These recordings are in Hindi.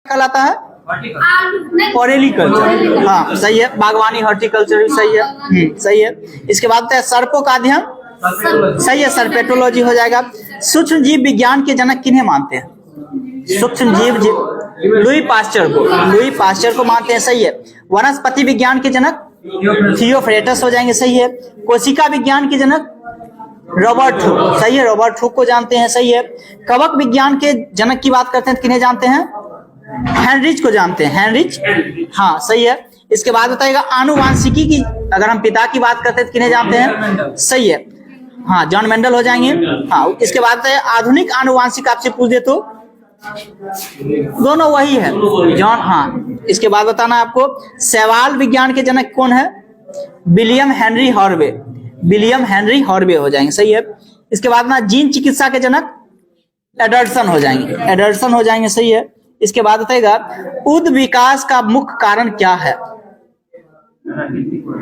कहलाता है? ओरेलिकल्चर। हाँ सही है, बागवानी हॉर्टिकल्चर भी सही है। सही है। इसके बाद सर्पों का अध्ययन, सही है, सर्पेटोलॉजी हो जाएगा। सूक्ष्म जीव विज्ञान के जनक किन्हें मानते हैं? सूक्ष्म जीव लुई पास्चर को मानते हैं, सही है। वनस्पति विज्ञान के जनक थियोफ्रेटस हो जाएंगे, सही है। कोशिका विज्ञान के जनक रॉबर्ट हुक, सही है, रॉबर्ट हुक को जानते हैं, सही है। कवक विज्ञान के जनक की बात करते हैं तो किन्हें जानते हैं? हेनरिच को जानते हैं, हेनरिच, हाँ सही है। इसके बाद बताइएगा आनुवांशिकी की, अगर हम पिता की बात करते हैं तो किन्हें जानते हैं? सही है, हाँ जॉन मेंडल हो जाएंगे। हाँ इसके बाद आधुनिक आनुवांशिक आपसे पूछ दे तो दोनों वही है, जॉन, हाँ। इसके बाद बताना आपको शैवाल विज्ञान के जनक कौन है? विलियम हेनरी हॉर्वे हो जाएंगे, सही है। इसके बाद ना जीन चिकित्सा के जनक एडर्सन हो जाएंगे, सही है। इसके बाद बताएगा उद विकास का मुख्य कारण क्या है?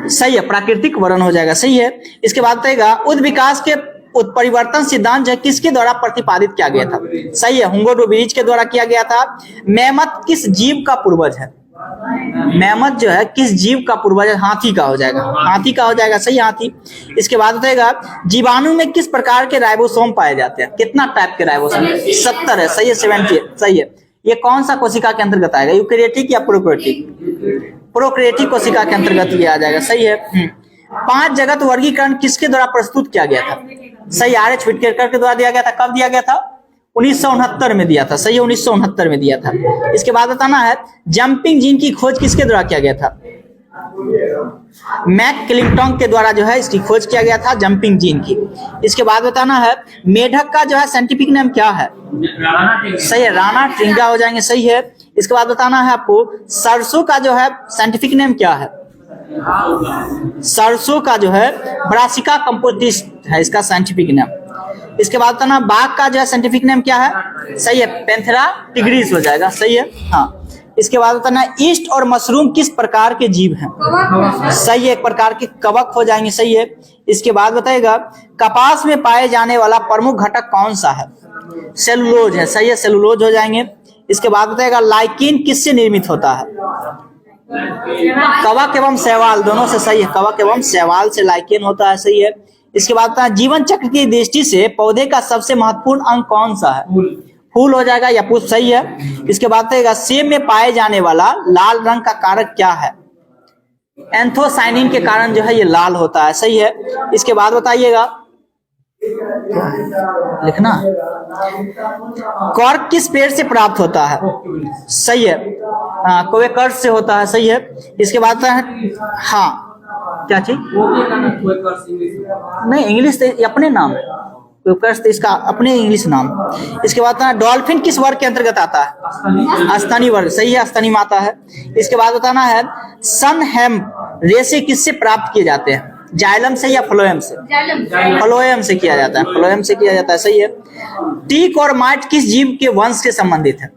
सही है, प्राकृतिक वरण हो जाएगा, सही है। इसके बाद बताएगा उद विकास के उत्परिवर्तन सिद्धांत जो किसके द्वारा प्रतिपादित किया गया था? सही है, हुंगो डू के द्वारा किया गया था। मैमथ किस जीव का पूर्वज है? मैमथ जो है किस जीव का पूर्वज है? हाथी का हो जाएगा, सही, हाथी। इसके बाद बताएगा जीवाणु में किस प्रकार के राइबोसोम पाए जाते हैं? कितना टाइप के राइबोसोम? 70 है, सही है, 70, सही है। ये कौन सा कोशिका के अंतर्गत आएगा? यूकैरियोटिक या प्रोकैरियोटिक कोशिका के अंतर्गत ये आ जाएगा, सही है। 5 जगत वर्गीकरण किसके द्वारा प्रस्तुत किया गया था? सही, आर.एच. व्हिटेकर के द्वारा दिया गया था। कब दिया गया था? 1969 में दिया था, सही है, 1969 में दिया था। इसके बाद बताना है जंपिंग जीन की खोज किसके द्वारा किया गया था? मैक क्लिंगटन के द्वारा जो है इसकी खोज किया गया था, जंपिंग जीन की। इसके बाद बताना है मेढक का जो है साइंटिफिक नेम क्या है? सही है, राणा ट्रिंगा हो जाएंगे, सही है। इसके बाद बताना है आपको सरसों का जो है साइंटिफिक नेम क्या है? सरसों का जो है ब्रासिका कंपोजिस्ट है इसका साइंटिफिक नेम। इसके बाद बताना बाघ का जो है साइंटिफिक नेम क्या है? सही है, पैंथेरा टिग्रिस हो जाएगा, सही है, हाँ। इसके बाद बताना ईस्ट और मशरूम किस प्रकार के जीव हैं? सही है, एक प्रकार के कवक हो जाएंगे, सही है। इसके बाद बताएगा कपास में पाए जाने वाला प्रमुख घटक कौन सा है? सेलुलोज है, सही है, सेलुलोज हो जाएंगे। इसके बाद बताएगा लाइकिन किससे निर्मित होता है? कवक एवं शैवाल दोनों से, सही है, कवक एवं शैवाल से लाइकिन होता है, सही है। इसके बाद बताना जीवन चक्र की दृष्टि से पौधे का सबसे महत्वपूर्ण अंग कौन सा है? फूल हो जाएगा या पुष्प, सही है। इसके बाद बताइएगा सेब में पाए जाने वाला लाल रंग का कारक क्या है? एंथोसाइनिन के कारण जो है ये लाल होता है, सही है। इसके बाद बताइएगा लिखना कॉर्क किस पेड़ से प्राप्त होता है? सही है, कोवेकर्स से होता है, सही है। इसके बाद हाँ क्या चीज नहीं, इंग्लिश अपने नाम है, तो इसका अपने इंग्लिश नाम। इसके बाद डॉल्फिन किस वर्ग के अंतर्गत आता है? स्तनी वर्ग, सही है, स्तनी माता है। इसके बाद बताना है सन हेम्प रेशे किससे प्राप्त किए जाते हैं? जाइलम से या फ्लोएम से? फ्लोएम से किया जाता है, फ्लोएम से किया जाता है, सही है। टीक और माइट किस जीव के वंश से संबंधित है?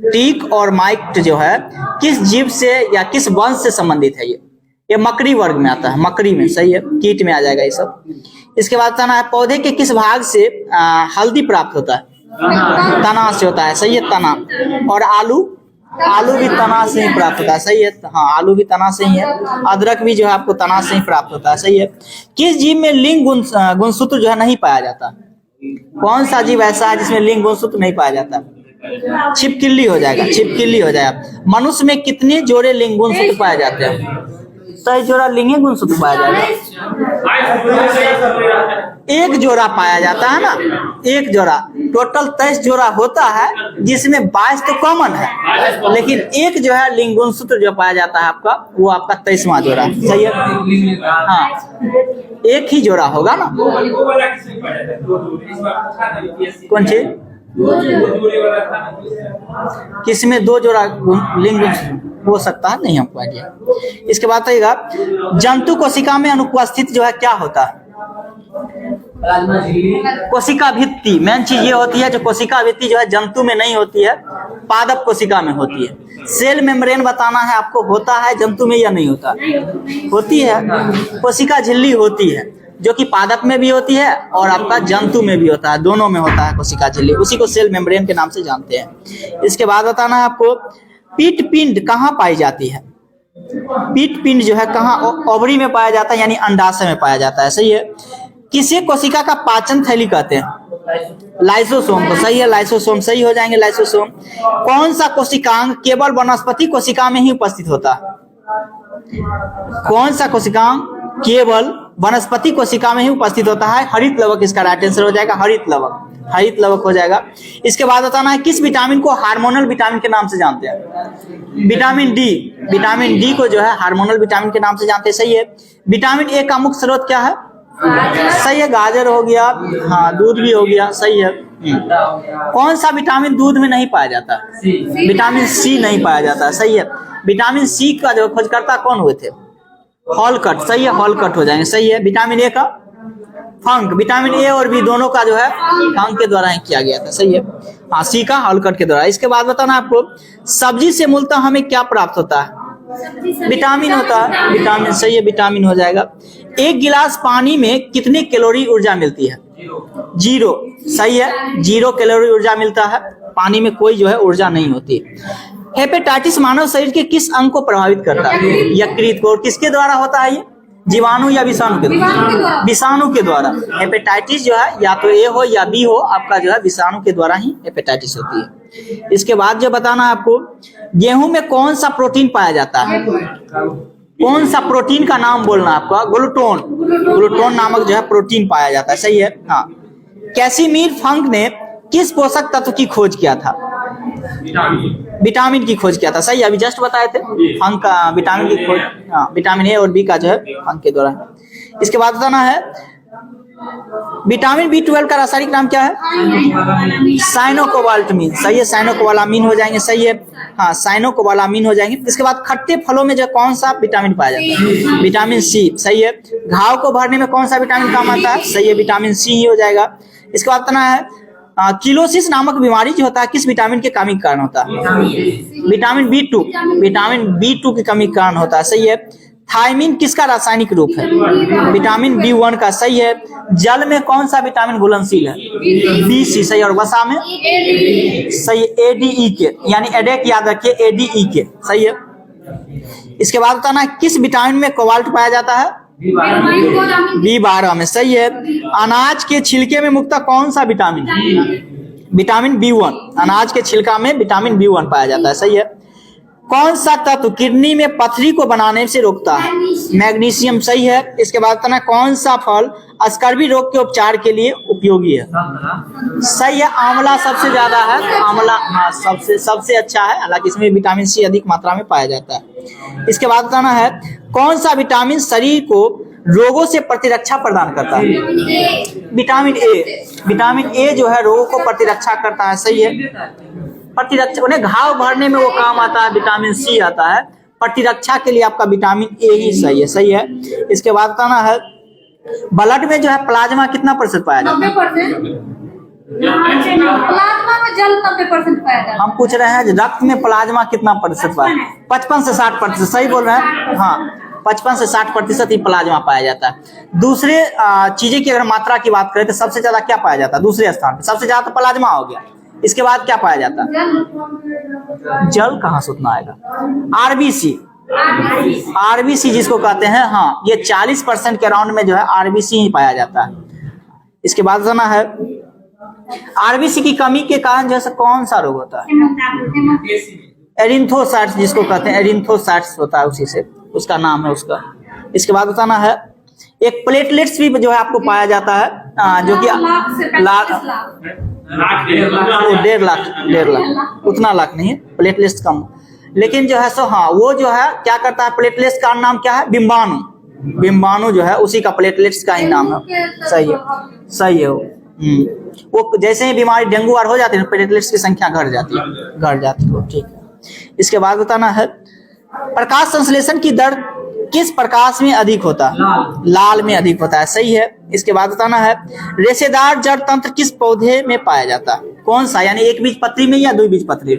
टीक और माइट जो है किस जीव से या किस वंश से संबंधित है? ये मकड़ी वर्ग में आता है, मकड़ी में, सही है, कीट में आ जाएगा ये सब। इसके बाद बताना है पौधे के किस भाग से हल्दी प्राप्त होता है? तना से होता है, सही है, तना। और आलू भी तना से ही प्राप्त होता है, सही है, हाँ, आलू भी तना से ही है। अदरक भी जो है आपको तना से ही प्राप्त होता है, सही है। किस जीव में लिंग गुणसूत्र जो है नहीं पाया जाता? कौन सा जीव ऐसा है जिसमें लिंग गुणसूत्र नहीं पाया जाता? छिपकली हो जाएगा। मनुष्य में कितने जोड़े लिंग गुणसूत्र पाए जाते हैं? 23 जोड़ा लिंग गुणसूत्र पाया जाएगा। एक जोड़ा पाया जाता है ना, एक जोड़ा, टोटल 23 जोड़ा होता है जिसमें 22 तो कॉमन है, लेकिन एक जो है लिंग गुणसूत्र जो पाया जाता है आपका, वो आपका 23वां जोड़ा, सही है, हाँ, एक ही जोड़ा होगा ना। कौन चीज? किसमें 2 जोड़ा लिंग हो सकता है? नहीं हमको आइडिया। इसके बाद आइएगा जंतु कोशिका में अनुपस्थित जो है क्या होता है? कोशिका भित्ति, मेन चीज ये होती है, जो कोशिका भित्ति जो है जंतु में नहीं होती है, पादप कोशिका में होती है। सेल मेम्ब्रेन बताना है आपको, होता है जंतु में या नहीं होता? होती है। कोशिका झिल्ली होती है, जो कि पादप में भी होती है और आपका जंतु में भी होता है, दोनों में होता है कोशिका झिल्ली, उसी को सेल मेम्ब्रेन के नाम से जानते हैं। इसके बाद बताना है आपको पीट पिंड कहाँ पाई जाती है। पीट पिंड जो है कहाँ, ओवरी में पाया जाता है, यानी अंडाशय में पाया जाता है। सही है। किसी कोशिका का पाचन थैली कहते हैं? लाइसोसोम को। सही है, लाइसोसोम सही हो जाएंगे, लाइसोसोम। कौन सा कोशिकांग केवल वनस्पति कोशिका में ही उपस्थित होता है? कौन सा कोशिकांग केवल वनस्पति कोशिका में ही उपस्थित होता है? हरित लवक इसका राइट आंसर हो जाएगा, हरित लवक, हरित लवक हो जाएगा। इसके बाद बताना है किस विटामिन को हार्मोनल विटामिन के नाम से जानते हैं? Vitamin D. विटामिन डी को जो है हार्मोनल विटामिन के नाम से जानते हैं। सही है। विटामिन ए का मुख्य स्रोत क्या है? सही है, गाजर हो गया, हाँ दूध भी हो गया। सही है। कौन सा विटामिन दूध में नहीं पाया जाता? विटामिन सी नहीं पाया जाता। सही है। विटामिन सी का जो खोजकर्ता कौन हुए थे? हॉलकट। सही है, हॉलकट हो जाएंगे। सही है। विटामिन ए का फंक, विटामिन ए और बी दोनों का जो है फंक के द्वारा ही किया गया था। सही है। हाँ, सी का हॉलकट के द्वारा। इसके बाद बताना आपको सब्जी से मूलतः हमें क्या प्राप्त होता है? विटामिन होता है, विटामिन। सही है, विटामिन हो जाएगा। एक गिलास पानी में कितनी कैलोरी ऊर्जा मिलती है? 0। सही है, 0 कैलोरी ऊर्जा मिलता है, पानी में कोई जो है ऊर्जा नहीं होती। हेपेटाइटिस मानव शरीर के किस अंग को प्रभावित करता है? यकृत को। और किसके द्वारा होता है ये? जीवाणु या विषाणु के द्वारा? विषाणु के द्वारा। हेपेटाइटिस जो है या तो ए हो या बी हो, आपका जो है विषाणु के द्वारा ही हेपेटाइटिस होती है। इसके बाद जो बताना है आपको, गेहूं में कौन सा प्रोटीन पाया जाता है? कौन सा प्रोटीन का नाम बोलना आपका? ग्लूटोन। ग्लूटोन नामक जो है प्रोटीन पाया जाता है। सही है। हाँ। कैसिमिर फंक ने किस पोषक तत्व की खोज किया था? विटामिन की खोज किया था। सही, अभी जस्ट बताए थे फंक का विटामिन की खोज। हाँ, विटामिन ए और बी का जो है फंक के द्वारा। इसके बाद बताना है विटामिन B12 का रासायनिक नाम क्या है? साइनोकोबाल्टमिन। सही है, साइनोकोबालामिन हो जाएंगे। सही है। हाँ, साइनोकोबालामिन हो जाएंगे। इसके बाद खट्टे फलों में जो कौन सा विटामिन पाया जाता है? Vitamin C. सही है। घाव को भरने में कौन सा विटामिन काम आता है? सही है, विटामिन सी ही हो जाएगा। इसके बाद बताना है किलोसिस नामक बीमारी जो होता है किस विटामिन के कमी के कारण होता है? Vitamin B2। विटामिन B2 की कमी के कारण होता है। सही है। थायमिन किसका रासायनिक रूप है? विटामिन B1 का। सही है। जल में कौन सा विटामिन घुलनशील है? BC। सही। और वसा में? सही, ADE के, यानी एडेक याद रखिए, ADE के। सही है। इसके बाद बताना किस विटामिन में कोबाल्ट पाया जाता है? B12 में। सही है। अनाज के छिलके में मुख्यतः कौन सा विटामिन? Vitamin B1। अनाज के छिलका में विटामिन B1 पाया जाता है। सही है। कौन सा तत्व किडनी में पथरी को बनाने से रोकता है? मैग्नीशियम। सही है। इसके बाद बताना कौन सा फल स्कर्वी रोग के उपचार के लिए उपयोगी है? सही है, आंवला सबसे ज्यादा है। आंवला हाँ सबसे अच्छा है, हालांकि इसमें विटामिन सी अधिक मात्रा में पाया जाता है। इसके बाद बताना है कौन सा विटामिन शरीर को रोगों से प्रतिरक्षा प्रदान करता है? Vitamin A. विटामिन ए जो है रोगों को प्रतिरक्षा करता है। सही है। प्रतिरक्षा, उन्हें घाव भरने में वो काम आता है, विटामिन सी आता है। प्रतिरक्षा के लिए आपका विटामिन ए ही सही है। सही है। इसके बाद बताना है ब्लड में जो है प्लाज्मा कितना प्रतिशत पाया जाता है? प्लाज्मा में जल 90% पाया जाता है। हम पूछ रहे हैं रक्त में प्लाज्मा कितना प्रतिशत पाया? 55 से 60%। सही बोल रहे हैं। हाँ, 55 से 60% ही प्लाज्मा पाया जाता है। दूसरे चीजें की अगर मात्रा की बात करें तो सबसे ज्यादा क्या पाया जाता है? दूसरे स्थान पे सबसे ज्यादा तो प्लाज्मा हो गया। इसके बाद क्या पाया जाता है? जल कहाँ से उतना आएगा? आरबीसी। आरबीसी जिसको कहते हैं, हाँ, ये 40% के राउंड में जो है आरबीसी ही पाया जाता है। इसके बाद जाना है आरबीसी की कमी के कारण जो है कौन सा रोग होता है? एरिथ्रोसाइट्स जिसको कहते हैं, एरिथ्रोसाइट्स होता है, उसी से उसका नाम है उसका। इसके बाद बताना है एक प्लेटलेट्स भी जो है आपको पाया जाता है जो कि 1.5 लाख उतना लाख नहीं है, प्लेटलेट्स कम, लेकिन जो है सो हाँ वो जो है क्या करता है, प्लेटलेट्स का नाम क्या है? बिम्बाणु। बिम्बाणु जो है उसी का प्लेटलेट्स का ही नाम है। सही है, सही है। वो जैसे ही बीमारी डेंगू और हो जाती है प्लेटलेट्स की संख्या घट जाती है। ठीक है। इसके बाद बताना है प्रकाश संश्लेषण की दर किस प्रकाश में अधिक होता है? लाल में अधिक होता है। सही है। इसके बाद बताना है रेशेदार जड़ तंत्र किस पौधे में पाया जाता है? कौन सा, यानी एक बीज पत्री में या 2 बीज पत्री?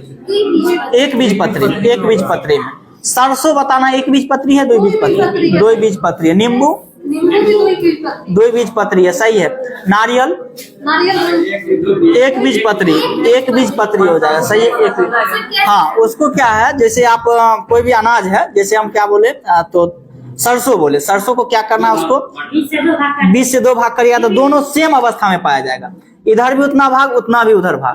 एक बीज पत्री में। सरसों बताना एक बीज पत्री है 2 बीज पत्री? 2 बीज पत्री है। नींबू नींबू भी द्विबीजपत्री। द्विबीजपत्री है, सही है। नारियल नारियल एक बीजपत्री हो जाएगा, सही है। हाँ, उसको क्या है, जैसे आप कोई भी अनाज है, जैसे हम क्या बोले तो सरसों बोले, सरसों को क्या करना है, उसको 20 से 2 भाग करिएगा तो दोनों सेम अवस्था में पाया जाएगा। इधर भी उतना भाग, उतना भी उधर भाग।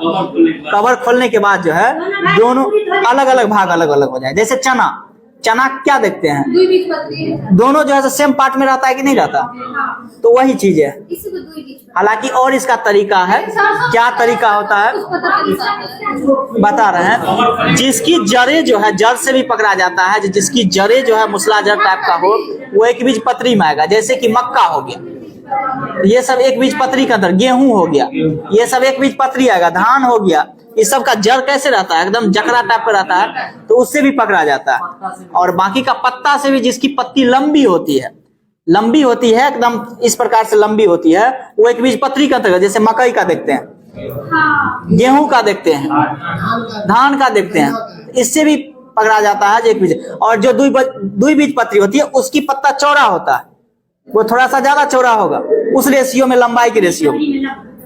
कवर खोलने के बाद जो है दोनों अलग अलग भाग अलग अलग हो जाए। जैसे चना, चना क्या देखते हैं, द्विबीजपत्री है। दोनों जो है सेम पार्ट में रहता है कि नहीं रहता, हाँ, तो वही चीज है। इसी को द्विबीजपत्री। हालांकि और इसका तरीका है, क्या तरीका होता है बता रहे हैं। जिसकी जड़ें जो है, जड़ से भी पकड़ा जाता है, जिसकी जड़ें जो है मूसलाधार टाइप का हो, वो एक बीजपत्री में आएगा। जैसे कि मक्का हो गया, ये सब एक बीजपत्री के अंदर, गेहूं हो गया, ये सब एक बीजपत्री आएगा। धान हो गया, इस सब का जड़ कैसे रहता है, एकदम जकड़ा टाइप का रहता है, तो उससे भी पकड़ा जाता है। और बाकी का पत्ता से भी, जिसकी पत्ती लंबी होती है, लंबी होती है एकदम इस प्रकार से लंबी होती है, वो एक बीजपत्री का अंतर्गत। जैसे मकई का देखते हैं, गेहूं का देखते हैं, धान का देखते हैं, इससे भी पकड़ा जाता है एक बीज। और जो द्विबीजपत्री होती है, उसकी पत्ता चौड़ा होता है, वो थोड़ा सा ज्यादा चौड़ा होगा उस रेशियो में, लंबाई की रेशियो।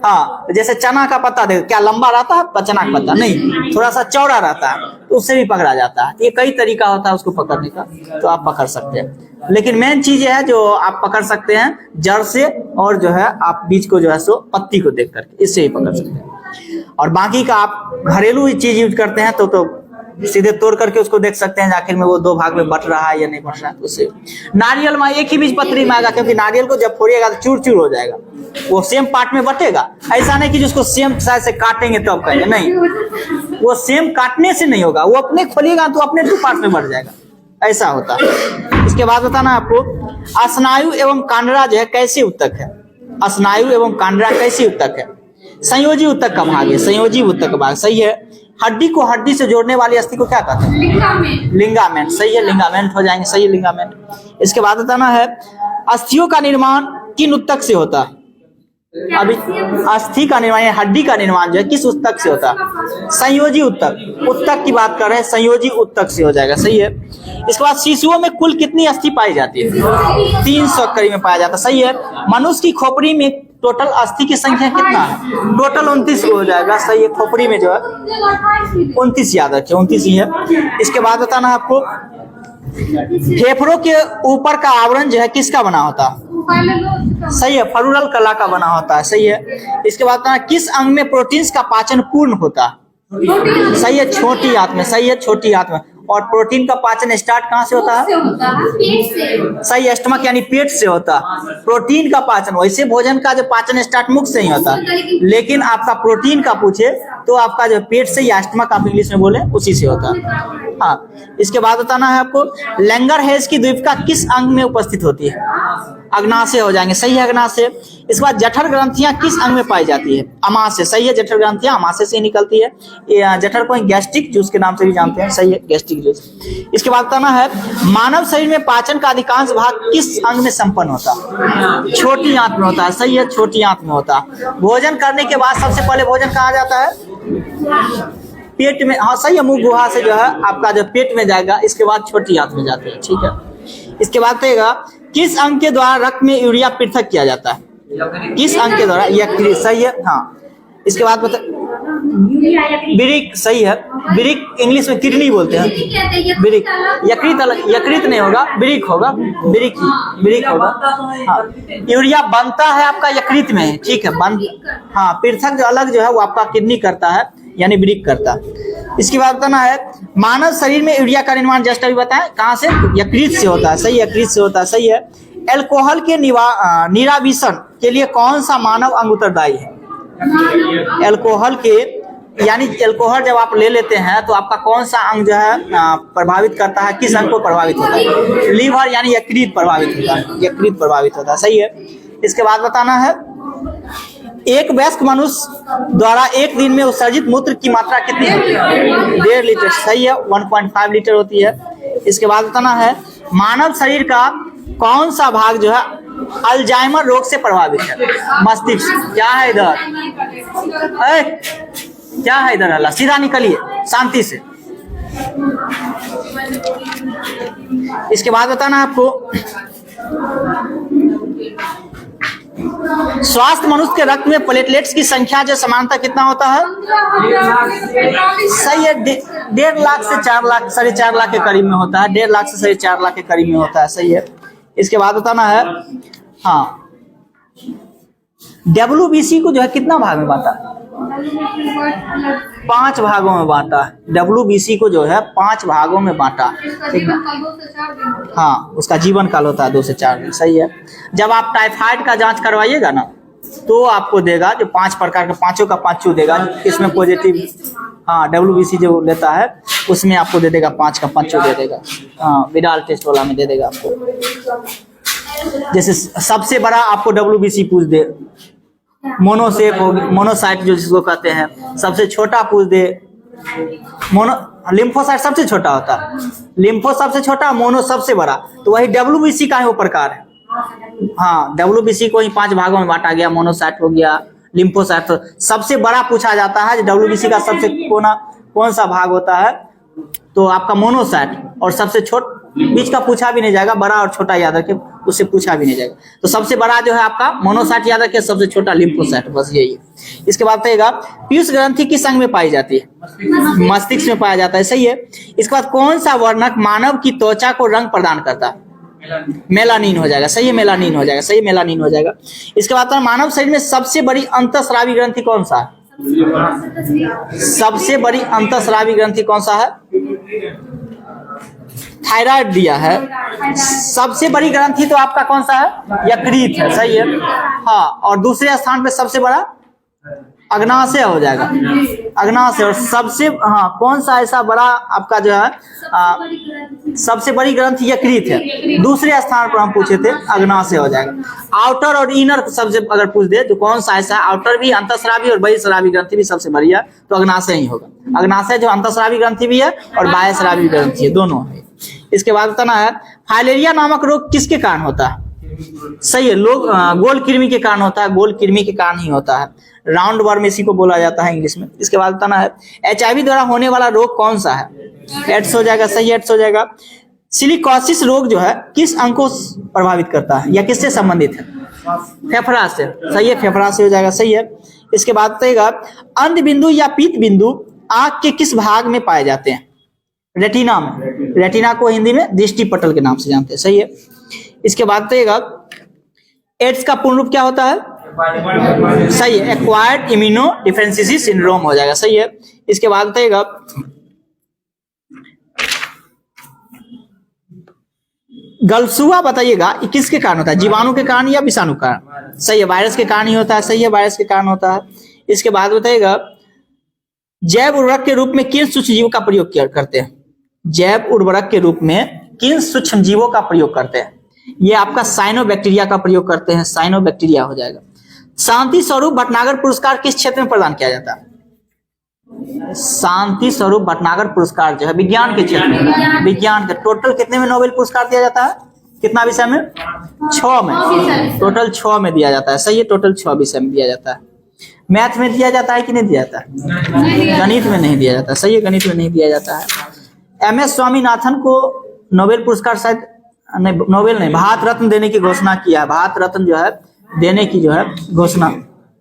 हाँ, जैसे चना का पत्ता देखो, क्या लंबा रहता है चना का पत्ता, नहीं, थोड़ा सा चौड़ा रहता है, तो उससे भी पकड़ा जाता है। ये कई तरीका होता है उसको पकड़ने का, तो आप पकड़ सकते हैं। लेकिन मेन चीज है जो आप पकड़ सकते हैं जड़ से, और जो है आप बीज को जो है सो पत्ती को देख करके, इससे ही पकड़ सकते हैं। और बाकी का आप घरेलू चीज यूज करते हैं तो सीधे तोड़ करके उसको देख सकते हैं आखिर में वो 2 भाग में बट रहा है या नहीं बट रहा है। तो उससे नारियल में एक ही बीजपत्री में आएगा, क्योंकि नारियल को जब फोड़िएगा तो चूर चूर हो जाएगा, वो सेम पार्ट में बटेगा। ऐसा नहीं कि जिसको सेम साइज से काटेंगे तो अब कहेंगे, नहीं, वो सेम काटने से नहीं होगा, वो अपने खोलिएगा तो अपने 2 पार्ट में बट जाएगा, ऐसा होता है। इसके बाद बताना आपको, स्नायु एवं कांडरा जो है कैसे उत्तक है। स्नायु एवं कांडरा कैसे उत्तक है, संयोजी उत्तक का भाग है, संयोजी उत्तक का भाग, सही है। हड्डी को हड्डी से जोड़ने वाली अस्थि को क्या कहते हैं, लिंगामेंट, सही है, लिंगामेंट हो जाएंगे, सही है, लिंगामेंट। इसके बाद बताना है, अस्थियों का निर्माण किन उत्तक से होता है। अभी अस्थि का निर्माण, हड्डी का निर्माण जो है किस उत्तक से होता है, संयोजी उत्तक। उत्तक की बात कर रहे हैं, संयोजी उत्तक से हो जाएगा, सही है। इसके बाद शिशुओं में कुल कितनी अस्थि पाई जाती है, 300 करीब में पाया जाता है, सही है। मनुष्य की खोपड़ी में टोटल अस्थि की संख्या कितना है, टोटल 29 हो जाएगा, सही है। खोपड़ी में जो है 29 याद रखिए, 29 ही है। इसके बाद बताना आपको, फेफड़ों के ऊपर का आवरण जो है किसका बना होता है, सही है, फरूरल कला का बना होता है, सही है। इसके बाद बताना, किस अंग में प्रोटीन्स का पाचन पूर्ण होता है, सही है, छोटी आंत में, सही है, छोटी आंत में। और प्रोटीन का पाचन स्टार्ट कहाँ से होता है, पेट से। सही है, स्टमक यानी पेट से होता है प्रोटीन का पाचन। वैसे भोजन का जो पाचन स्टार्ट मुख से ही होता है, लेकिन आपका प्रोटीन का पूछे तो आपका जो पेट से या स्टमक आप इंग्लिश में बोले उसी से होता है। हाँ, इसके बाद बताना है आपको, लैंगरहेंस की द्वीपिका किस अंग में उपस्थित होती है, अग्नाशय हो जाएंगे, सही है, अग्नाशय। इसके बाद जठर ग्रंथियां किस अंग में पाई जाती है, अमाशय, सही है, जठर ग्रंथियां अमाशय से निकलती है। ये जठर को गैस्ट्रिक जूस के नाम से भी जानते हैं, सही है, गैस्ट्रिक जूस। इसके बाद बताना है, मानव शरीर में पाचन का अधिकांश भाग किस अंग में संपन्न होता है, छोटी आंत में होता है, सही है, छोटी आंत में होता है। भोजन करने के बाद सबसे पहले भोजन कहाँ जाता है, पेट में, हाँ सही है, मुंह गुहा से जो है आपका जो पेट में जाएगा, इसके बाद छोटी आंत में जाते हैं, ठीक है। इसके बाद कहेगा, किस अंग के द्वारा रक्त में यूरिया पृथक किया जाता है, किस अंग के द्वारा, यकृत, सही है। हाँ, इसके बाद बता, बिरिक, सही है, बिरिक इंग्लिश में किडनी बोलते हैं, बिरिक, यकृत अलग, यकृत नहीं होगा, बिरिक होगा, बिरिक बिरिक होगा। हाँ, यूरिया बनता है आपका यकृत में, ठीक है, बन, हाँ, पृथक जो अलग जो है वो आपका किडनी करता है, यानी बिरिक करता है। इसके बाद बताना है, मानव शरीर में यूरिया का निर्माण जस्ट अभी बताएं कहाँ से, यकृत से होता है, सही, यकृत से होता है, सही है। एल्कोहल के निरावीषण के लिए कौन सा मानव अंग उत्तरदायी है, एल्कोहल के, यानी एल्कोहल जब आप ले लेते हैं तो आपका कौन सा अंग जो है प्रभावित करता है, किस अंग को प्रभावित होता है, लीवर यानी यकृत प्रभावित होता है, यकृत प्रभावित होता है, सही है। इसके बाद बताना है, एक वयस्क मनुष्य द्वारा एक दिन में उत्सर्जित मूत्र की मात्रा कितनी होती है, 1.5 लीटर, सही है, 1.5 लीटर होती है। इसके बाद बताना है, मानव शरीर का कौन सा भाग जो है अल्जाइमर रोग से प्रभावित है, मस्तिष्क। क्या है इधर, क्या है इधर, अल्लाह, सीधा निकलिए शांति से। इसके बाद बताना आपको, स्वास्थ्य मनुष्य के रक्त में प्लेटलेट्स की संख्या जो समानता कितना होता है? सही है, 1.5 लाख से 4 लाख, 4.5 लाख के करीब में होता है। 1.5 लाख से 4.5 लाख के करीब में होता है। सही है। इसके बाद बताना है, हाँ, WBC को जो है कितना भाग में बांटा? 5 भागों में बांटा। WBC को जो है 5 भागों में बांटा। ठीक है, हाँ, उसका जीवन काल होता है 2 से 4 दिन। सही है। जब आप टाइफाइड का जांच करवाइएगा ना, तो आपको देगा जो 5 प्रकार के, 5 का 5 देगा, इसमें पॉजिटिव, हाँ, WBC जो लेता है उसमें आपको दे देगा 5 का 5 दे देगा। हाँ, विडाल टेस्ट वाला में दे देगा आपको। जैसे सबसे बड़ा आपको WBC पूछ दे, मोनोसेप हो, मोनोसाइट जो जिसको कहते हैं, सबसे छोटा पूछ दे, लिम्फोसाइट सबसे छोटा होता है, लिम्फो सबसे छोटा, मोनो सबसे बड़ा, तो वही WBC का ही वो प्रकार है। हाँ, WBC को ही 5 भागों में बांटा गया। मोनोसाइट हो गया, लिम्फोसाइट। तो सबसे बड़ा पूछा जाता है WBC का सबसे कौन सा भाग होता है, तो आपका मोनोसाइट। और सबसे छोटा बीच का पूछा भी नहीं जाएगा, बड़ा और छोटा याद रखे, उससे पूछा भी नहीं जाएगा। तो सबसे बड़ा जो है आपका मोनोसाइट याद रखे, सबसे छोटा लिम्फोसाइट, बस यही है। इसके बाद कहेगा पीयूष ग्रंथि किस अंग में पाई जाती है? मस्तिष्क में पाया जाता है। सही है। इसके बाद कौन सा वर्णक मानव की त्वचा को रंग प्रदान करता है? मेलानिन हो जाएगा। सही है, मेलानिन हो जाएगा। सही है, मेलानिन हो जाएगा। इसके बाद मानव शरीर में सबसे बड़ी अंतःस्रावी ग्रंथि कौन सा है? सबसे बड़ी अंतःस्रावी ग्रंथि कौन सा है? थायराइड दिया है। सबसे बड़ी ग्रंथि तो आपका कौन सा है? यकृत है। सही है। हाँ, और दूसरे स्थान पे सबसे बड़ा अग्नाशय हो जाएगा, अग्नाशय। और सबसे, हाँ, कौन सा ऐसा बड़ा आपका जो है सबसे बड़ी ग्रंथि यकृत है। दूसरे स्थान पर हम पूछे थे, अग्नाशय हो जाएगा। आउटर और इनर सबसे अगर पूछ दे तो कौन सा ऐसा, आउटर भी अंतःस्रावी और बहिःस्रावी ग्रंथि भी सबसे बड़ी है, तो अग्नाशय ही होगा। अग्नाशय जो अंतःस्रावी ग्रंथि भी है और बाह्यस्रावी ग्रंथि है, दोनों है। इसके बाद बताना है फाइलेरिया नामक रोग किसके कारण होता है? सही है, लोग गोल कृमि के कारण होता है, गोल कृमि के कारण ही होता है। राउंड वर्म इसी को बोला जाता है इंग्लिश में। इसके बाद बताना है HIV द्वारा होने वाला रोग कौन सा है? एड्स हो जाएगा। सही, एड्स हो जाएगा। सिलिकोसिस रोग जो है किस अंग को प्रभावित करता है या किससे संबंधित है? फेफड़ा से। सही है, फेफड़ा से हो जाएगा। सही है। इसके बाद बताइएगा अंध बिंदु या पीत बिंदु आंख के किस भाग में पाए जाते हैं? रेटिना में। रेटिना को हिंदी में दृष्टि पटल के नाम से जानते हैं। सही है। इसके बाद बताइएगा एड्स का पूर्ण रूप क्या होता है? सही है, एक्वायर्ड इम्यूनो डिफिशियंसी सिंड्रोम हो जाएगा। सही है। इसके बाद बताइएगा गलसुआ, बताइएगा किसके कारण होता है? जीवाणु के कारण या विषाणु के कारण? सही है, वायरस के कारण ही होता है। सही है, वायरस के कारण होता है। इसके बाद बताइएगा जैव उर्वरक के रूप में किन सूक्ष्म जीवों का प्रयोग करते हैं? जैव उर्वरक के रूप में किन सूक्ष्म जीवों का प्रयोग करते हैं? ये आपका साइनोबैक्टीरिया का प्रयोग करते हैं। साइनोबैक्टीरिया हो जाएगा। शांति स्वरूप भटनागर पुरस्कार किस क्षेत्र में प्रदान किया जाता है? शांति स्वरूप भटनागर पुरस्कार जो है विज्ञान के क्षेत्र में, विज्ञान के। टोटल कितने में नोबेल पुरस्कार दिया जाता है? कितना विषय में? 6 में। टोटल 6 में दिया जाता है। सही है, टोटल 6 विषय में दिया जाता है। मैथ में दिया जाता है कि नहीं दिया जाता है? गणित में नहीं दिया जाता। सही है, गणित में नहीं दिया जाता है। MS स्वामीनाथन को नोबेल पुरस्कार शायद नहीं, नोबेल नहीं, भारत रत्न देने की घोषणा किया है। भारत रत्न जो है देने की जो है घोषणा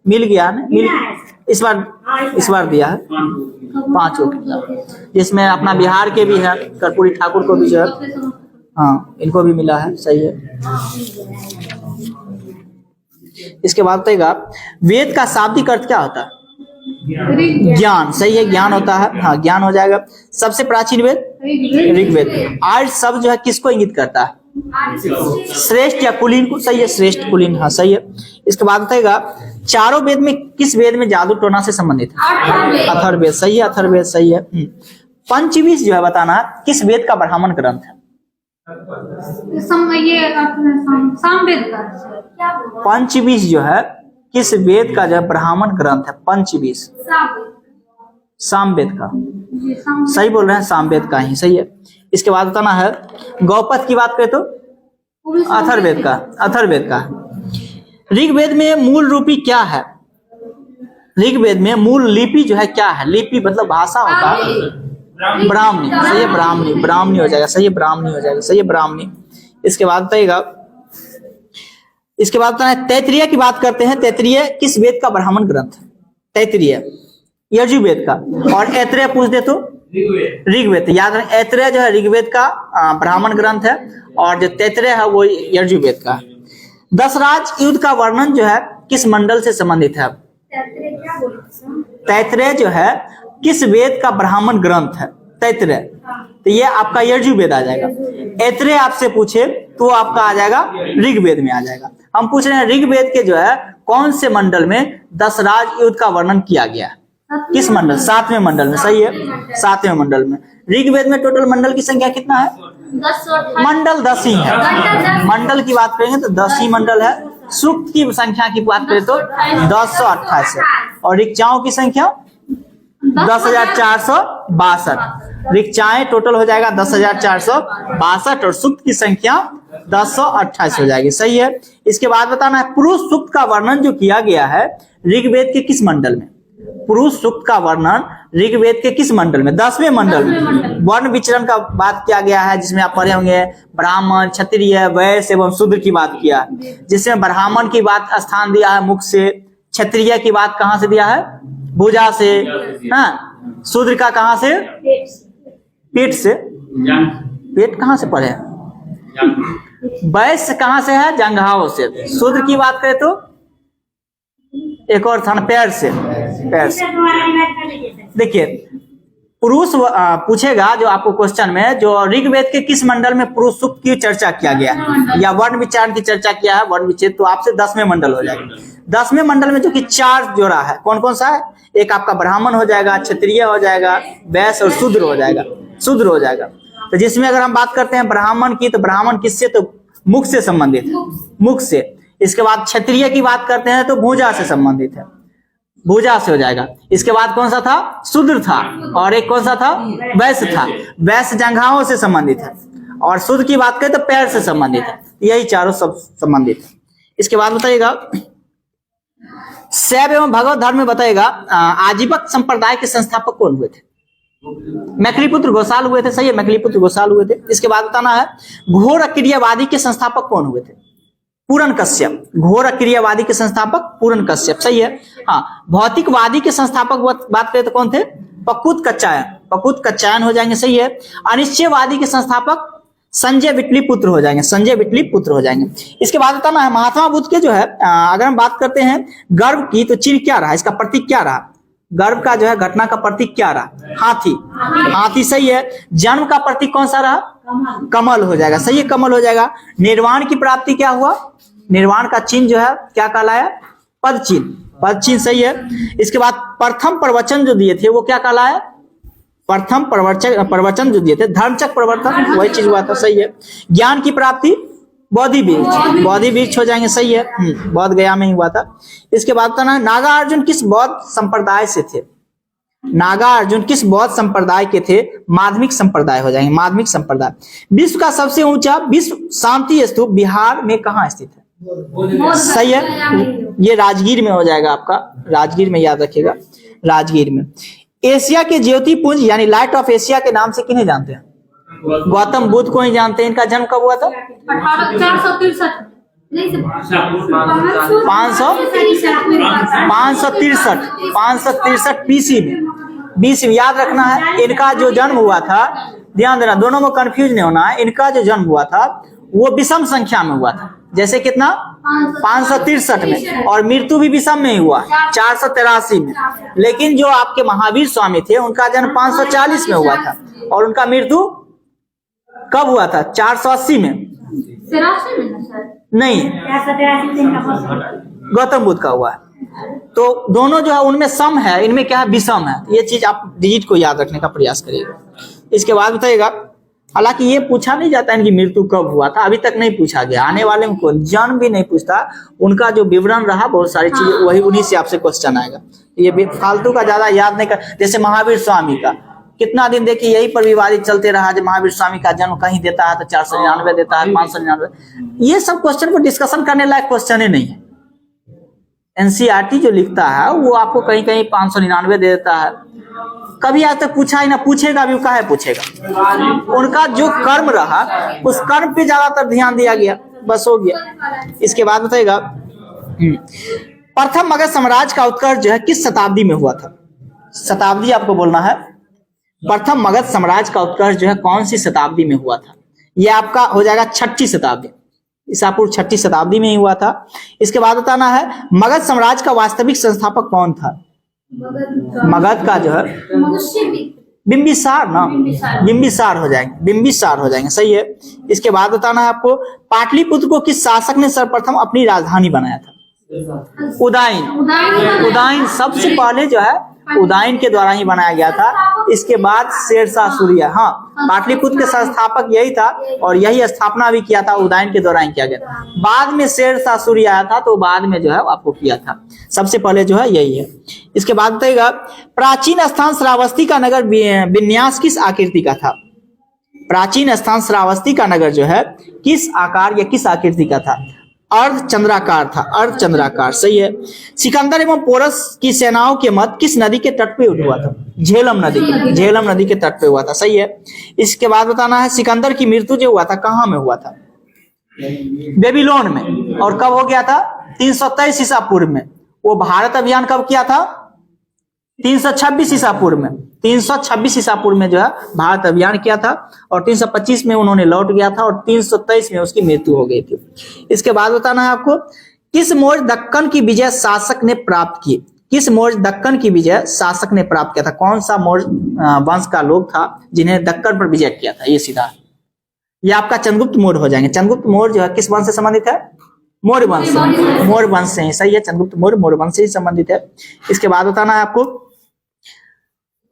मिल गया है ना, इस बार दिया है 5, जिसमें अपना बिहार के भी है, कर्पूरी ठाकुर को भी जो है, हाँ, इनको भी मिला है। सही है। इसके बाद बताइएगा वेद का शाब्दिक अर्थ क्या होता है? ज्ञान। सही है, ज्ञान होता है। हाँ, ज्ञान हो जाएगा। सबसे प्राचीन वेद ऋग्वेद। आर्य शब्द जो है किसको इंगित करता है? श्रेष्ठ या कुलीन को। सही है, श्रेष्ठ कुलीन। हाँ, सही है। इसके बाद बताइएगा चारों वेद में किस वेद में जादू टोना से संबंधित है? अथर्ववेद। सही है, अथर्ववेद। सही है। पंचविंश जो है बताना किस वेद का ब्राह्मण ग्रंथ है? सामवेद का। पंचविंश जो है किस वेद का जो है ब्राह्मण ग्रंथ है? पंचविंश सामवेद का। सही बोल रहे हैं, सामवेद का ही। सही है। इसके बाद बताना है गौपथ की बात करें तो अथर्ववेद का। अथर्ववेद का। ऋग्वेद में मूल रूपी क्या है? ऋग्वेद में मूल लिपि जो है क्या है? लिपि मतलब भाषा होता है ब्राह्मणी। सही है, ब्राह्मणी। ब्राह्मणी हो जाएगा। सही है, ब्राह्मणी हो जाएगा। सही है, ब्राह्मणी। इसके बाद बताइएगा इसके बाद बताना है तैत्तिरीय की बात करते हैं। तैत्तिरीय किस वेद का ब्राह्मण ग्रंथ है? तैत्तिरीय यजुर्वेद का। और ऐत्रेय पूछ दे तो ऋग्वेद। याद रखें ऐत्रेय जो है ऋग्वेद का ब्राह्मण ग्रंथ है और जो तैत्तिरीय है वो यजुर्वेद का। दशराज युद्ध का वर्णन जो है किस मंडल से संबंधित है? तैत्तिरीय जो है किस वेद का ब्राह्मण ग्रंथ है? तैत्तिरीय, तो ये आपका यजुर्वेद आ जाएगा। ऐत्रेय आपसे पूछे तो आपका आ जाएगा ऋग्वेद में आ जाएगा। हम पूछ रहे हैं ऋग्वेद के जो है कौन से मंडल में दशराज युद्ध का वर्णन किया गया है? किस मंडल? 7वें मंडल में। सही है, 7वें मंडल में। ऋग्वेद में टोटल मंडल की संख्या कितना है? 10 मंडल 10 ही है। मंडल की बात करेंगे तो 10 ही मंडल है। सूक्त की संख्या की बात करें तो 1028 है और ऋचाओं की संख्या 10,462। ऋचाएं टोटल हो जाएगा 10,462 और सूक्त की संख्या 1028 हो जाएगी। सही है। इसके बाद बताना है पुरुष सूक्त का वर्णन जो किया गया है ऋग्वेद के किस मंडल में? पुरुष सूक्त का वर्णन ऋग्वेद के किस मंडल में? 10वें मंडल में। वर्ण विचरण का बात किया गया है जिसमें आप पढ़े होंगे ब्राह्मण, क्षत्रिय, वैश्य एवं शूद्र की बात किया, जिसमें ब्राह्मण की बात स्थान दिया है मुख से, क्षत्रिय की बात कहां से दिया है? भुजा से। हाँ, शूद्र का कहां से? पेट से। पेट कहां से पढ़े? वैश्य कहां से है? जंघाओं से। शूद्र की बात करें तो एक और स्थान पैर से। पैर से। देखिए पुरुष पूछेगा जो आपको क्वेश्चन में, जो ऋग्वेद के किस मंडल में पुरुष सूक्त की चर्चा किया गया या वर्ण विचार की चर्चा किया है, वर्ण विच्छेद, तो आपसे 10वें मंडल हो जाएगा। 10वें मंडल में जो कि 4 जोड़ा है, कौन कौन सा है? एक आपका ब्राह्मण हो जाएगा, क्षत्रिय हो जाएगा, वैश्य और शूद्र हो जाएगा। शूद्र हो जाएगा। तो जिसमें अगर हम बात करते हैं ब्राह्मण की, तो ब्राह्मण किससे? तो मुख से संबंधित है, मुख से। इसके बाद क्षत्रिय की बात करते हैं तो भुजा से संबंधित है, भुजा से हो जाएगा। इसके बाद कौन सा था? शूद्र था। और एक कौन सा था? वैश्य था। वैश्य जंघाओं से संबंधित है। और शूद्र की बात करें तो पैर से संबंधित है। यही चारों सब संबंधित है। इसके बाद बताइएगा शैव एवं भगवत धर्म में बताइएगा आजीवक संप्रदाय के संस्थापक कौन हुए थे? मैथिलीपुत्र घोषाल हुए थे। सही है, मैथिलीपुत्र घोषाल हुए थे। इसके बाद बताना है घोर क्रियावादी के संस्थापक कौन हुए थे? पूरन कश्यप। घोर क्रियावादी के संस्थापक पूरन कश्यप। सही है। हाँ, भौतिकवादी के संस्थापक बात करें तो कौन थे? पकुत कच्चायन। पकुत कच्चायन हो जाएंगे। सही है। अनिश्चयवादी के संस्थापक संजय विटलीपुत्र हो जाएंगे। संजय विटलीपुत्र हो जाएंगे। इसके बाद बताना है महात्मा बुद्ध के जो है अगर हम बात करते हैं गर्भ की, तो चिन्ह क्या रहा? इसका प्रतीक क्या रहा? गर्भ का जो है घटना का प्रतीक क्या रहा? हाथी। हाथी। सही है। जन्म का प्रतीक कौन सा रहा? कमल हो जाएगा। सही है, कमल हो जाएगा। निर्वाण की प्राप्ति क्या हुआ? निर्वाण का चिन्ह जो है क्या कहलाया? पद चिन्ह। पद चिन्ह। सही है। इसके बाद प्रथम प्रवचन जो दिए थे वो क्या कहलाया? प्रथम प्रवचन जो दिए थे, धर्मचक्र प्रवर्तन, वही चीज हुआ था। सही है। ज्ञान की प्राप्ति बोधि वृक्ष। बोधि वृक्ष हो जाएंगे। सही है। बौद्ध गया में ही हुआ था। इसके बाद बताना है नागार्जुन किस बौद्ध संप्रदाय से थे? नागार्जुन किस बौद्ध संप्रदाय के थे? माध्यमिक संप्रदाय हो जाएंगे। माध्यमिक संप्रदाय। विश्व का सबसे ऊंचा विश्व शांति स्तूप बिहार में कहाँ स्थित है? सही है, ये राजगीर में हो जाएगा आपका। राजगीर में, याद रखिएगा, राजगीर में। एशिया के ज्योतिपुंज यानी लाइट ऑफ एशिया के नाम से किन्हें जानते हैं? गौतम बुद्ध को ही जानते हैं। इनका जन्म कब हुआ था? 563 BC में। BC में याद रखना है। इनका जो जन्म हुआ था, ध्यान देना, दोनों में कंफ्यूज नहीं होना है। इनका जो जन्म हुआ था वो विषम संख्या में हुआ था। जैसे कितना? 563 में। और मृत्यु भी विषम में ही हुआ, 483 में। लेकिन जो आपके महावीर स्वामी थे उनका जन्म 540 में हुआ था और उनका मृत्यु कब हुआ था? 480 में। नहीं, गौतम बुद्ध का हुआ है। तो दोनों जो है उनमें सम है, इनमें क्या है? विषम है। ये चीज आप डिजिट को याद रखने का प्रयास करिएगा। इसके बाद बताइएगा, हालांकि ये पूछा नहीं जाता इनकी मृत्यु कब हुआ था, अभी तक नहीं पूछा गया। आने वाले में कौन जन्म भी नहीं पूछता, उनका जो विवरण रहा बहुत सारी चीजें वही उन्हीं से आपसे क्वेश्चन आएगा। ये फालतू का ज्यादा याद नहीं कर। जैसे महावीर स्वामी का कितना दिन देखिए यही पर विवादित चलते रहा। जब महावीर स्वामी का जन्म कहीं देता है तो 499 देता है, 599। ये सब क्वेश्चन पर डिस्कशन करने लायक क्वेश्चन ही नहीं है। एनसीईआरटी जो लिखता है वो आपको कहीं कहीं 599 दे देता है। कभी आज तक पूछा ही ना, पूछेगा भी काहे पूछेगा? उनका जो कर्म रहा उस कर्म पे ज्यादातर ध्यान दिया गया। बस हो गया। इसके बाद बताएगा प्रथम मगध साम्राज्य का उत्कर्ष जो है किस शताब्दी में हुआ था? शताब्दी आपको बोलना है। प्रथम मगध साम्राज्य का उत्कर्ष जो है कौन सी शताब्दी में हुआ था? यह आपका हो जाएगा 6ठी शताब्दी, ईसा पूर्व 6ठी शताब्दी में ही हुआ था। इसके बाद बताना है मगध साम्राज्य का वास्तविक संस्थापक कौन था? मगध का जो है बिंबिसार ना, बिंबिसार हो जाएंगे, बिंबिसार हो जाएंगे, सही है। इसके बाद बताना है आपको पाटलिपुत्र को किस शासक ने सर्वप्रथम अपनी राजधानी बनाया था? उदयन। उदयन सबसे पहले जो है उदयन के द्वारा ही बनाया गया था। इसके बाद शेरशाह सूर्य, हाँ, पाटलिपुत्र के संस्थापक यही था और यही स्थापना भी किया था, उदयन के द्वारा ही किया गया था। बाद में शेरशाह सूर्य आया था तो बाद में जो है आपको किया था, सबसे पहले जो है यही है। इसके बाद बताइएगा प्राचीन स्थान श्रावस्ती का नगर विन्यास किस आकृति का था? प्राचीन स्थान श्रावस्ती का नगर जो है किस आकार या किस आकृति का था? अर्धचंद्राकार था, अर्धचंद्राकार, सही है। सिकंदर एवं पोरस की सेनाओं के मध्य किस नदी के तट पे हुआ था? झेलम नदी, झेलम नदी के तट पे हुआ था, सही है। इसके बाद बताना है सिकंदर की मृत्यु जो हुआ था कहाँ में हुआ था? बेबीलोन में। और कब हो गया था? 323 ईसा पूर्व में। वो भारत अभियान कब किया था? 326 ईसा पूर्व में। 326 ईसा पूर्व में जो है भारत अभियान किया था और 325 में उन्होंने लौट गया था और 323 में उसकी मृत्यु हो गई थी। इसके बाद बताना है आपको किस मौर्य दक्कन की विजय शासक ने प्राप्त की? किस मौर्य दक्कन की विजय शासक ने प्राप्त किया था? कौन सा मौर्य वंश का लोग था जिन्हें दक्कन पर विजय किया था? ये सीधा ये आपका चंद्रगुप्त मौर्य हो जाएंगे। चंद्रगुप्त मौर्य जो है किस वंश से संबंधित है? मौर्य वंश से, मौर्य वंश से ही, सही है। चंद्रगुप्त मौर्य मौर्य वंश से ही संबंधित है। इसके बाद बताना है आपको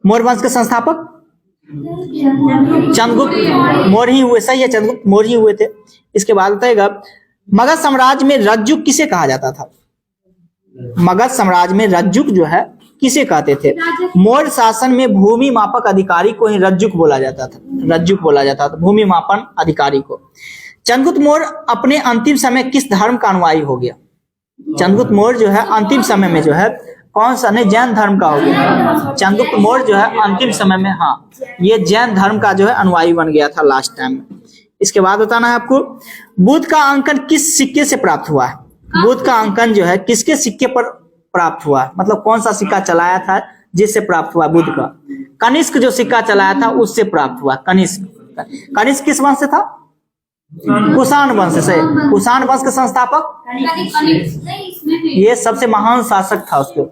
मौर्य वंश के संस्थापक चंद्रगुप्त मौर्य ही हुए, सही है, चंद्रगुप्त मौर्य ही हुए थे। इसके बाद बताएगा मगध साम्राज्य में रज्जुक किसे कहा जाता था? मगध साम्राज्य में रज्जुक जो है किसे कहते थे? मौर्य शासन में भूमि मापक अधिकारी को ही रज्जुक बोला जाता था, रज्जुक बोला जाता था, भूमि मापन अधिकारी को। चंद्रगुप्त मौर्य अपने अंतिम समय किस धर्म का अनुयायी हो गया? चंद्रगुप्त मौर्य जो है अंतिम समय में जो है कौन सा? नहीं, जैन धर्म का हो गया। चंद्रगुप्त मौर्य जो है अंतिम समय में, हाँ, ये जैन धर्म का जो है अनुयायी बन गया था लास्ट टाइम में। इसके बाद बताना है आपको बुद्ध का अंकन किस सिक्के से प्राप्त हुआ है? बुद्ध का अंकन जो है किसके सिक्के पर प्राप्त हुआ है? मतलब कौन सा सिक्का चलाया था जिससे प्राप्त हुआ बुद्ध का? कनिष्क जो सिक्का चलाया था उससे प्राप्त हुआ। कनिष्क, कनिष्क किस वंश से था? कुषाण वंश से। कुषाण वंश के संस्थापक ये सबसे महान शासक था, उसके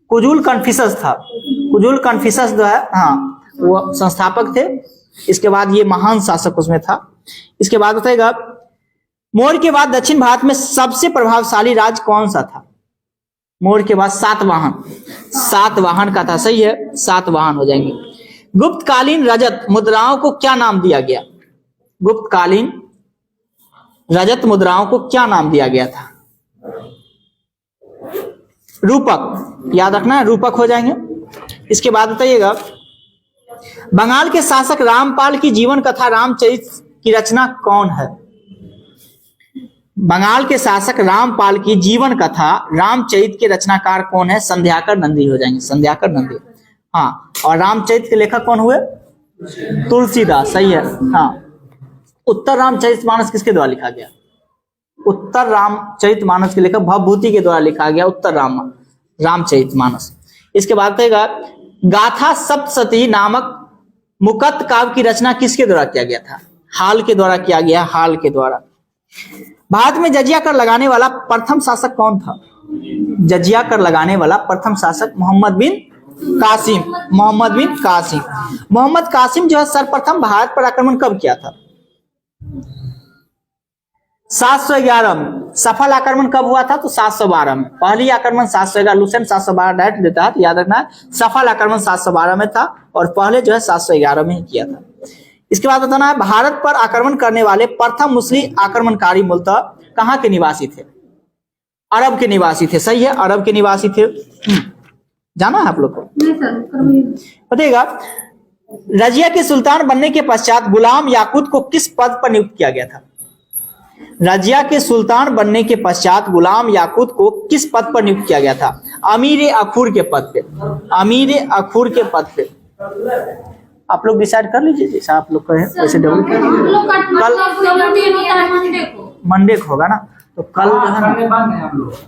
कुजुल कन्फ्यूशस था। कुजुल कन्फ्यूशस जो है, हाँ, वो संस्थापक थे। इसके बाद ये महान शासक उसमें था। इसके बाद बताएगा मौर्य के बाद दक्षिण भारत में सबसे प्रभावशाली राज्य कौन सा था? मौर्य के बाद सातवाहन, सातवाहन का था, सही है, सातवाहन हो जाएंगे। गुप्तकालीन रजत मुद्राओं को क्या नाम दिया गया? गुप्तकालीन रजत मुद्राओं को क्या नाम दिया गया था? रूपक, याद रखना है, रूपक हो जाएंगे। इसके बाद बताइएगा बंगाल के शासक रामपाल की जीवन कथा रामचरित की रचना कौन है? बंगाल के शासक रामपाल की जीवन कथा रामचरित के रचनाकार कौन है? संध्याकर नंदी हो जाएंगे, संध्याकर नंदी, हाँ। और रामचरित के लेखक कौन हुए? तुलसीदास, सही है, हाँ। उत्तर रामचरितमानस किसके द्वारा लिखा गया? उत्तर रामचरितमानस के लेखक भवभूति के द्वारा लिखा गया उत्तर रामचरितमानस। इसके बाद कहेगा गाथा सप्तशती नामक मुकत काव्य की रचना किसके द्वारा किया गया था? हाल के द्वारा किया गया, हाल के द्वारा। भारत में जजिया कर लगाने वाला प्रथम शासक कौन था? जजिया कर लगाने वाला प्रथम शासक मोहम्मद बिन कासिम, मोहम्मद बिन कासिम। मोहम्मद कासिम जो है सर्वप्रथम भारत पर आक्रमण कब किया था? 711 में। सफल आक्रमण कब हुआ था? तो 712 में। पहली आक्रमण 711, लुसेंट 712 डायरेक्ट देता है, याद रखना है। सफल आक्रमण 712 में था और पहले जो है 711 में ही किया था। इसके बाद बताना है भारत पर आक्रमण करने वाले प्रथम मुस्लिम आक्रमणकारी मूलतः कहाँ के निवासी थे? अरब के निवासी थे, सही है, अरब के निवासी थे। जाना है आप लोग को? बताइएगा रजिया के सुल्तान बनने के पश्चात गुलाम याकूत को किस पद पर नियुक्त किया गया था? रजिया के सुल्तान बनने के पश्चात गुलाम याकूत को किस पद पर नियुक्त किया गया था? अमीर अखूर के पद पे, अमीर अखूर के पद पे। आप लोग डिसाइड कर लीजिए जैसा आप लोग कहें वैसे। मंडे को होगा ना, तो कल जो है ना,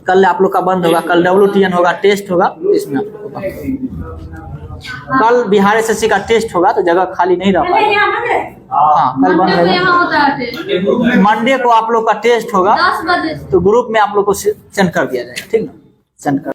कल आप लोग का बंद होगा, कल WTN होगा, टेस्ट होगा, इसमें आप लोग को बंद होगा। कल बिहार SSC का टेस्ट होगा तो जगह खाली नहीं रह पाएगा। हाँ कल बंद मंडे को यहाँ रहेगा। होता है टेस्ट। मंडे को आप लोग का टेस्ट होगा, 10 बजे। तो ग्रुप में आप लोग को सेंड कर दिया जाएगा, ठीक ना, सेंड कर